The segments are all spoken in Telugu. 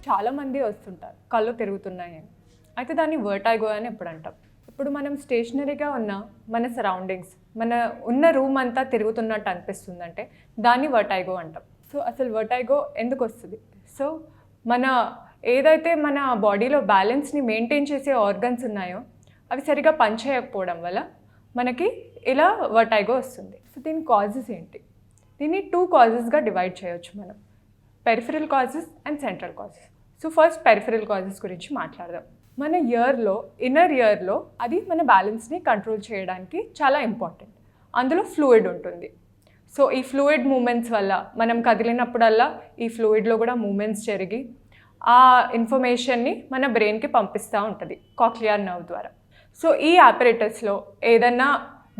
చాలామంది వస్తుంటారు కళ్ళు తిరుగుతున్నాయి అని. అయితే దాన్ని వర్టైగో అని ఎప్పుడు అంటాం. ఇప్పుడు మనం స్టేషనరీగా ఉన్న మన సరౌండింగ్స్, మన ఉన్న రూమ్ అంతా తిరుగుతున్నట్టు అనిపిస్తుందంటే దాన్ని వర్టైగో అంటాం. సో అసలు వర్టైగో ఎందుకు వస్తుంది? సో మన ఏదైతే మన బాడీలో బ్యాలెన్స్ని మెయింటైన్ చేసే ఆర్గన్స్ ఉన్నాయో అవి సరిగా పనిచేయకపోవడం వల్ల మనకి ఇలా వర్టైగో వస్తుంది. సో దీని కాజెస్ ఏంటి? దీన్ని 2 కాజెస్గా డివైడ్ చేయొచ్చు మనం, peripheral causes and central causes. So first peripheral causes గురించి మాట్లాడదాం. మన ఇన్నర్ ఇయర్లో అది మన బ్యాలెన్స్ని కంట్రోల్ చేయడానికి చాలా ఇంపార్టెంట్. అందులో ఫ్లూయిడ్ ఉంటుంది. సో ఈ ఫ్లూయిడ్ మూమెంట్స్ వల్ల మనం కదిలినప్పుడల్లా ఈ ఫ్లూయిడ్లో కూడా మూమెంట్స్ జరిగి ఆ ఇన్ఫర్మేషన్ని మన బ్రెయిన్కి పంపిస్తూ ఉంటుంది కాక్లియర్ నర్వ్ ద్వారా. సో ఈ ఆపరేటర్స్లో ఏదన్నా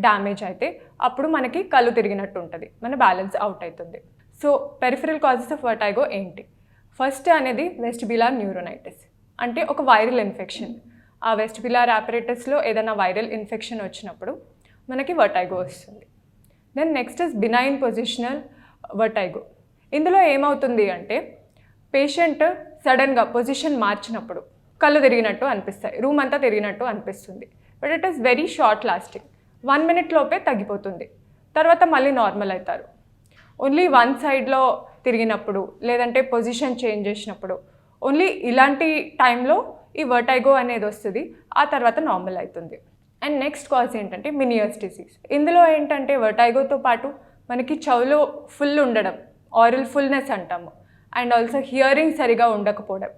డ్యామేజ్ అయితే అప్పుడు మనకి కళ్ళు తిరిగినట్టు ఉంటుంది, మన బ్యాలెన్స్ అవుట్ అవుతుంది. So peripheral causes of vertigo ఏంటి? ఫస్ట్ అనేది వెస్టిబ్యులార్ న్యూరోనైటిస్, అంటే ఒక వైరల్ ఇన్ఫెక్షన్. ఆ వెస్టిబ్యులార్ ఆపరేటస్లో ఏదైనా వైరల్ ఇన్ఫెక్షన్ వచ్చినప్పుడు మనకి వర్టైగో వస్తుంది. Then next is benign positional vertigo. ఇందులో ఏమవుతుంది అంటే పేషెంట్ సడన్గా పొజిషన్ మార్చినప్పుడు కళ్ళు తిరిగినట్టు అనిపిస్తాయి, రూమ్ అంతా తిరిగినట్టు అనిపిస్తుంది. But it is very short lasting, 1 minute లోపే తగ్గిపోతుంది. తర్వాత మళ్ళీ నార్మల్ అవుతారు. ఓన్లీ వన్ సైడ్లో తిరిగినప్పుడు లేదంటే పొజిషన్ చేంజ్ చేసినప్పుడు ఓన్లీ ఇలాంటి టైంలో ఈ వర్టైగో అనేది వస్తుంది, ఆ తర్వాత నార్మల్ అవుతుంది. అండ్ నెక్స్ట్ కాజ్ ఏంటంటే మినియర్స్ డిసీజ్. ఇందులో ఏంటంటే వర్టైగోతో పాటు మనకి చెవులో ఫుల్ ఉండడం, ఆరల్ ఫుల్నెస్ అంటాము, అండ్ ఆల్సో హియరింగ్ సరిగా ఉండకపోవడం,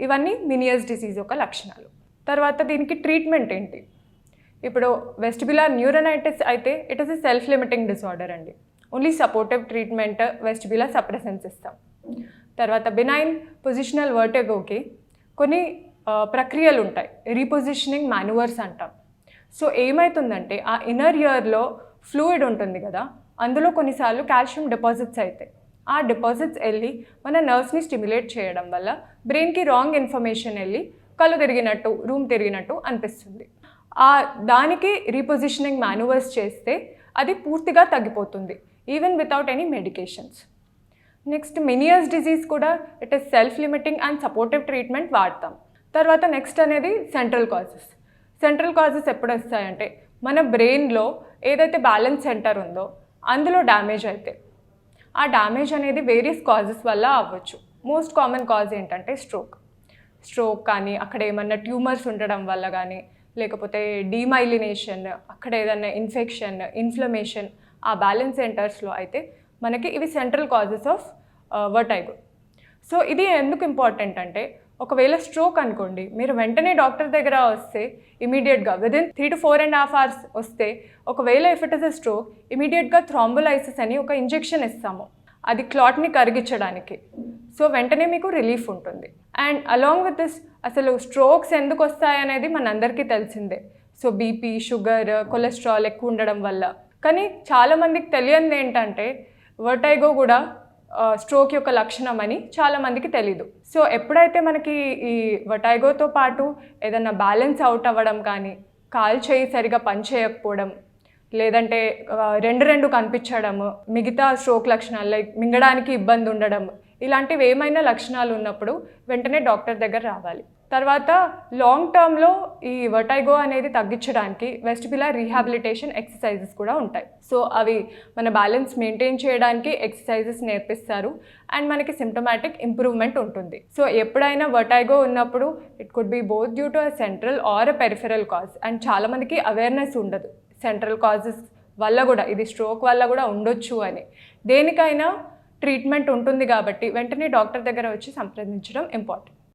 ఇవన్నీ మినియర్స్ డిసీజ్ యొక్క లక్షణాలు. తర్వాత దీనికి ట్రీట్మెంట్ ఏంటి? ఇప్పుడు వెస్టిబ్యులార్ న్యూరోనైటిస్ అయితే it is a self limiting disorder అండి. Only supportive treatment vestibular suppressants ఇస్తాం. తర్వాత బినైన్ పొజిషనల్ వర్టిగోకి కొన్ని ప్రక్రియలు ఉంటాయి, రీపొజిషనింగ్ మాన్యువర్స్ అంటాం. సో ఏమవుతుందంటే ఆ ఇన్నర్ ఇయర్లో ఫ్లూయిడ్ ఉంటుంది కదా, అందులో కొన్నిసార్లు కాల్షియం డిపాజిట్స్ అవుతాయి. ఆ డిపాజిట్స్ వెళ్ళి మన నర్వ్స్ని స్టిమ్యులేట్ చేయడం వల్ల బ్రెయిన్కి రాంగ్ ఇన్ఫర్మేషన్ వెళ్ళి కళ్ళు తిరిగినట్టు, రూమ్ తిరిగినట్టు అనిపిస్తుంది. దానికి రీపొజిషనింగ్ మాన్యువర్స్ చేస్తే అది పూర్తిగా తగ్గిపోతుంది, even without any medications. Next Meniere's disease కూడా it is self limiting and supportive treatment వాడతాం. తర్వాత నెక్స్ట్ అనేది సెంట్రల్ కాజెస్. సెంట్రల్ కాజెస్ ఎప్పుడు వస్తాయంటే మన బ్రెయిన్లో ఏదైతే బ్యాలెన్స్ సెంటర్ ఉందో అందులో డ్యామేజ్ అయితే, ఆ డ్యామేజ్ అనేది వేరియస్ కాజెస్ వల్ల అవ్వచ్చు. మోస్ట్ కామన్ కాజ్ ఏంటంటే స్ట్రోక్ కానీ, అక్కడ ఏమన్నా ట్యూమర్స్ ఉండడం వల్ల కానీ, లేకపోతే డీమైలినేషన్, అక్కడ ఏదైనా ఇన్ఫెక్షన్, ఇన్ఫ్లమేషన్ ఆ బ్యాలెన్స్ సెంటర్స్లో అయితే మనకి ఇవి central causes of vertigo. So ఇది ఎందుకు ఇంపార్టెంట్ అంటే ఒకవేళ స్ట్రోక్ అనుకోండి, మీరు వెంటనే డాక్టర్ దగ్గర వస్తే ఇమీడియట్గా విదిన్ 3 to 4.5 hours వస్తే, ఒకవేళ if it is a stroke ఇమీడియట్గా థ్రాంబోలైసిస్ అని ఒక ఇంజెక్షన్ ఇస్తాము, అది క్లాట్ని కరిగించడానికి. సో వెంటనే మీకు రిలీఫ్ ఉంటుంది. అండ్ అలాంగ్ విత్ దిస్ అసలు స్ట్రోక్స్ ఎందుకు వస్తాయనేది మనందరికీ తెలిసిందే. సో బీపీ, షుగర్, కొలెస్ట్రాల్ ఎక్కువ ఉండడం వల్ల. కానీ చాలామందికి తెలియనిది ఏంటంటే వర్టైగో కూడా స్ట్రోక్ యొక్క లక్షణం అని చాలామందికి తెలీదు. సో ఎప్పుడైతే మనకి ఈ వర్టైగోతో పాటు ఏదైనా బ్యాలెన్స్ అవుట్ అవ్వడం కానీ, కాలు చేయి సరిగా పనిచేయకపోవడం, లేదంటే రెండు కనిపించడము, మిగతా స్ట్రోక్ లక్షణాలు లైక్ మింగడానికి ఇబ్బంది ఉండడం, ఇలాంటివి ఏమైనా లక్షణాలు ఉన్నప్పుడు వెంటనే డాక్టర్ దగ్గర రావాలి. తర్వాత లాంగ్ టర్మ్లో ఈ వర్టైగో అనేది తగ్గించడానికి వెస్టిబ్యులార్ రీహాబిలిటేషన్ ఎక్సర్సైజెస్ కూడా ఉంటాయి. సో అవి మన బ్యాలెన్స్ మెయింటైన్ చేయడానికి ఎక్సర్సైజెస్ నేర్పిస్తారు అండ్ మనకి సిమ్టమాటిక్ ఇంప్రూవ్మెంట్ ఉంటుంది. సో ఎప్పుడైనా వర్టైగో ఉన్నప్పుడు it could be both due to a central or a peripheral cause. And చాలామందికి అవేర్నెస్ ఉండదు సెంట్రల్ కాజెస్ వల్ల కూడా, ఇది స్ట్రోక్ వల్ల కూడా ఉండొచ్చు అని. దేనికైనా ట్రీట్మెంట్ ఉంటుంది కాబట్టి వెంటనే డాక్టర్ దగ్గర వచ్చి సంప్రదించడం ఇంపార్టెంట్.